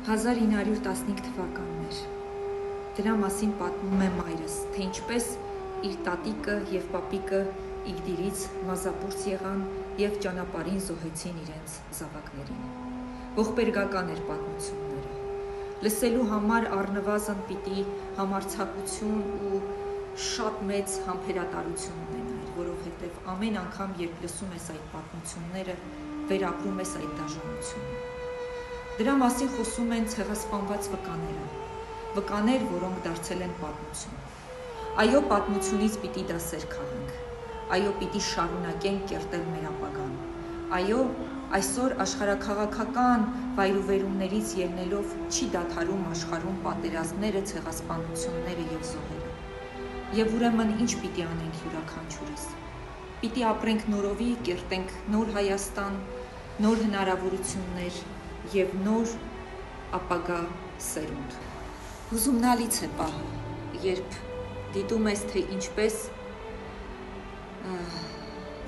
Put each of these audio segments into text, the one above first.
1915 թվականն էր։ Դրա մասին պատմում է մայրս, թե ինչպես իր տատիկը և պապիկը Իգդիրից մազապուրց եղան և ճանապարհին զոհեցին իրենց զավակներին։ Ողբերգական էր պատմությունները։ Լսելու համար առնվազն պիտի համարձակություն ու շատ մեծ համբերատարություն ունենայր, որովհետև ամեն անգամ, երբ լսում ես այդ պատմությունները, վերապրում ես այդ դաժանությունը։ Դրա մասին խոսում են ցեղասպանված վկաները, վկաներ, որոնք դարձել են պատմություն։ Այո, պատմությունից պիտի դասեր քաղենք, այո, պիտի շարունակենք կերտել մեր ապագան, այո, այսօր աշխարհաքաղաքական վայրուվերումներից ելնելով չի դադարում աշխարհում պատերազմները, ցեղասպանությունները և զոհերը։ Եվ ուրեմն ինչ պիտի անենք յուրաքանչյուրս։ Պիտի ապրենք նորովի, կերտենք նոր Հայաստան, նոր հնարավորություններ և նոր ապագա սերունդ։ Հուզումնալից է պահը, երբ դիտում ես, թե ինչպես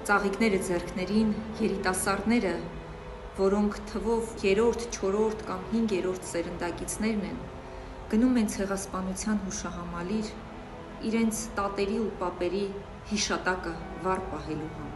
ծաղիկները ձեռքներին երիտասարդները, որոնք թվով 3-րդ, 4-րդ կամ 5-րդ սերնդակիցներն են, գնում են ցեղասպանության հուշահամալիր իրենց տատերի ու պապերի հիշատակը վառ պահելու համար։